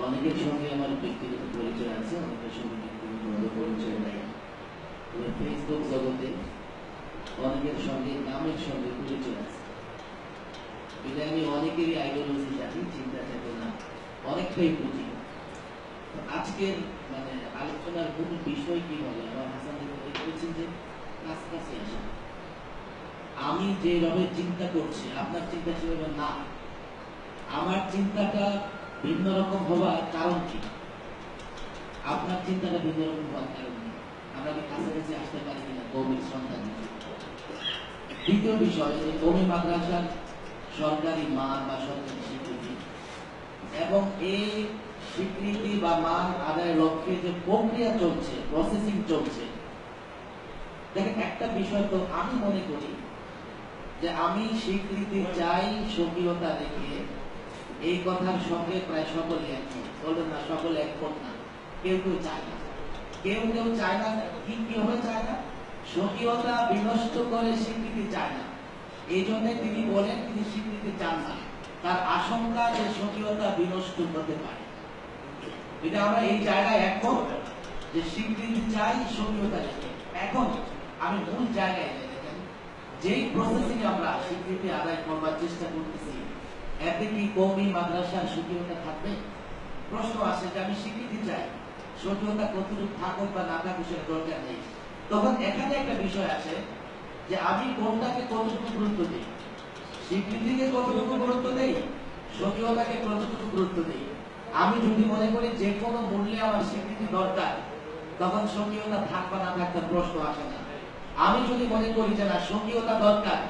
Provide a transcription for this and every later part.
অনেকের সঙ্গে আমার ব্যক্তিগত পরিচয় আছে, অনেকের সঙ্গে ব্যক্তিগত পরিচয় নাই। ফেসবুক জগতে অনেকের সঙ্গে নামের সঙ্গে পরিচয় আছে। এটা আমি অনেকেরই আইডিওলজি জানি, চিন্তা চেতনা অনেকটাই বুঝি। আজকের মানে আলোচনার মূল বিষয় কি হবে, আমার হাসান বলেছেন যে কাছাকাছি আসা। আমি যেভাবে চিন্তা করছি আপনার চিন্তা সেভাবে না। আমার চিন্তাটা ভিন্ন রকম হওয়ার কারণ কি, আপনার চিন্তাটা ভিন্ন রকম হওয়ার কারণ কি, আমরা কি কাছাকাছি আসতে পারি কিনা কওমির সন্তান। দ্বিতীয় বিষয়, যে কওমি মাদ্রাসার সরকারি মান বা সরকারি স্বীকৃতি এবং এই স্বীকৃতি বা মান আদায়ের লক্ষ্যে যে প্রক্রিয়া চলছে, প্রসেসিং চলছে। দেখেন, একটা বিষয় তো আমি মনে করি যে আমি স্বীকৃতি চাই স্বকীয়তা রেখে, এই কথার সঙ্গে প্রায় সকলে একমত। বলবেন না সকলে একমত না, কেউ কেউ চায় না, কেউ কেউ চায় না। কি হয়ে চায় না? স্বকীয়তা বিনষ্ট করে স্বীকৃতি চায় না। এই জন্য তিনি বলেন তিনি স্বীকৃতি চান না, তার আশঙ্কা যে স্বকীয়তা বিনষ্ট হতে পারে। এটা আমরা এই জায়গায় একমত যে স্বীকৃতি চাই স্বকীয়তা রেখে। এখন আমি মূল জায়গায় দেখেন, যেই প্রসেসিং আমরা স্বীকৃতি আদায় করবার চেষ্টা করতেছি, এতে কি কওমি মাদ্রাসার স্বকীয়তা থাকবে? প্রশ্ন আসে যে আমি স্বীকৃতি চাই, স্বকীয়তা কতটুকু থাকুক বা না থাকুক সেটা দরকার নেই। তখন এখানে একটা বিষয় আছে যে আমি কোনটাকে কতটুকু গুরুত্ব দিই, স্বীকৃতিকে কতটুকু গুরুত্ব দেই, স্বকীয়তাকে কতটুকু গুরুত্ব দিই। আমি যদি মনে করি যে কোনো মূল্যে আমার স্বীকৃতি দরকার, তখন স্বকীয়তা থাক বা না থাকার প্রশ্ন আসে না। আমি যদি মনে করি যে না স্বকীয়তা দরকার,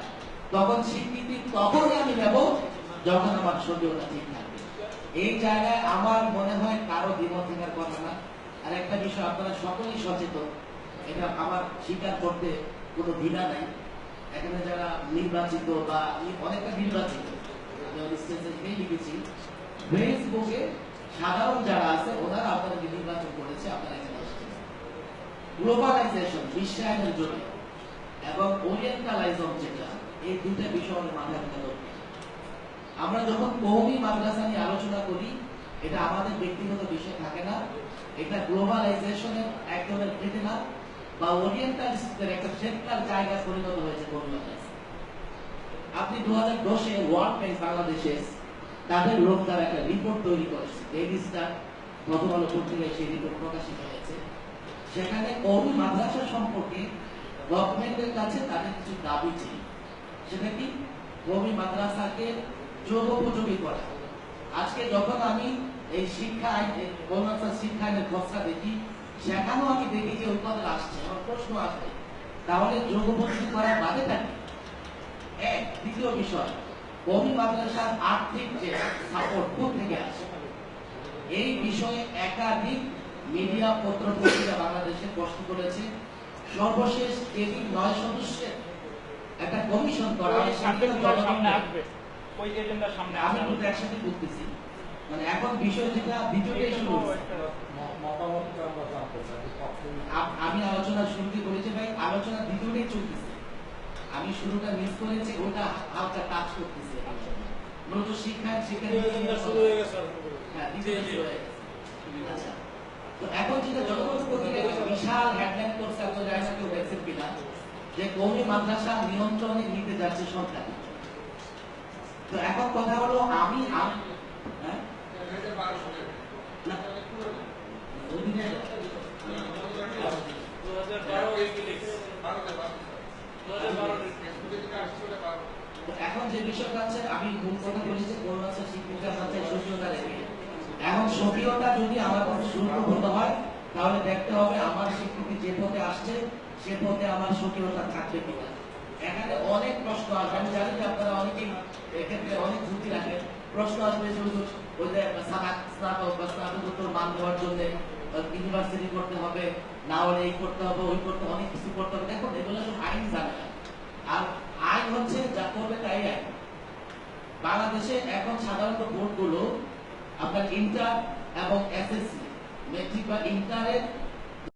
তখন স্বীকৃতি তখনই আমি নেব যখন আমার স্বকীয়তা ঠিক থাকবে। এই জায়গায় আমার মনে হয় কারো দ্বিমত থাকার কথা না। আর একটা বিষয়, আপনারা সকলেই সচেতন, এটা আমার স্বীকার করতে কোনো দ্বিধা নাই। এখানে যারা নির্বাচিত বা অনেকটা নির্বাচিত, লিখেছি ফেসবুকে সাধারণ যারা আছে ওনারা আপনাদেরকে নির্বাচন করেছে, আপনারা এখানে এসেছেন। গ্লোবালাইজেশন, বিশ্বায়নের জন্য, এবং ওরিয়েন্টালাইজম, যেটা এই দুইটা বিষয় আমাদের মাথায় রাখা দরকার। আমরা যখন কওমি মাদ্রাসা নিয়ে আলোচনা করি, এটা আমাদের ব্যক্তিগত বিষয় থাকে না, এটা গ্লোবালাইজেশনের এক ধরনের ঘটনা বা ওরিয়েন্টালিস্টদের একটা সেন্ট্রাল জায়গায় পরিণত হয়েছে কওমি মাদ্রাসা। আপনি 2010-এ ওয়ার্ল্ড ব্যাংক বাংলাদেশে তাদের লোক তারা একটা রিপোর্ট তৈরি করেছে, ডেইলি স্টার প্রথম আলো পত্রিকায় সেই রিপোর্ট প্রকাশিত হয়েছে। সেখানে কওমি মাদ্রাসা সম্পর্কে গভর্নমেন্টের কাছে তাদের কিছু দাবি ছিল। সেটা কি? কওমি মাদ্রাসাকে যোগোপযোগী করা। আজকে যখন আমি এই শিক্ষা আইন, কওমি মাদ্রাসা শিক্ষা আইনের খসড়া দেখি, সেখানেও আমি দেখি যে ওই কথা আসছে। আমার প্রশ্ন আসবে, তাহলে যোগোপযোগী করা বাদে থাকে। এক, দ্বিতীয় বিষয়, কওমি মাদ্রাসার আর্থিক যে সাপোর্ট কোথা থেকে আসে, এই বিষয়ে একাধিক মিডিয়া পত্র পত্রিকা বাংলাদেশে প্রশ্ন করেছে। সর্বশেষ যেটি 9 সদস্যের একটা কমিশন করা হয়, আমি কিন্তু একসাথে করতেছি, মানে এখন বিষয় যেটা দ্বিতীয়টাই শুরু হচ্ছে। আমি আলোচনা শুরুতে বলেছি ভাই, আলোচনা দ্বিতীয়টাই চলতেছে। আমি শুরুটা মিস করেছি, ওটা হালকা টাচ করতেছি। মূলত শিক্ষা শুরু হয়ে গেছে। হ্যাঁ, দ্বিতীয়টা শুরু হয়ে গেছে। আচ্ছা, তো এখন যেটা জনগণ পত্রিকায় বিশাল হেডলাইন করছে, আপনারা জানেন না কেউ দেখছেন কিনা, যে কওমি মাদ্রাসা নিয়ন্ত্রণে নিতে যাচ্ছে সরকার। তো এখন কথা হলো, আমি এখন যে বিষয়টা আছে, আমি মূল কথা বলেছি কোন আছে স্বীকৃতি আছে স্বকীয়তা রেখে। এখন স্বকীয়তা যদি আমার কাছে শুল্কবদ্ধ হয়, তাহলে দেখতে হবে আমার স্বীকৃতি যে পথে আসছে সে পথে আমার স্বকীয়তা থাকবে কিনা। এখানে অনেক প্রশ্ন আসবে, আমি জানি যে আপনারা অনেকেই এক্ষেত্রে অনেক ঝুঁকি রাখেন। প্রশ্ন আসবে যে ওই যে স্নাতক বা স্নাতকোত্তর মান দেওয়ার জন্য ইউনিভার্সিটি করতে হবে, না হলে এই করতে হবে, ওই করতে অনেক কিছু করতে হবে। দেখুন, এগুলো সব আইন জানে না, আর আইন হচ্ছে যা করবে তাই আইন। বাংলাদেশে এখন সাধারণত বোর্ডগুলো আপনার ইন্টার এবং এসএসসি, মেট্রিক বা ইন্টারের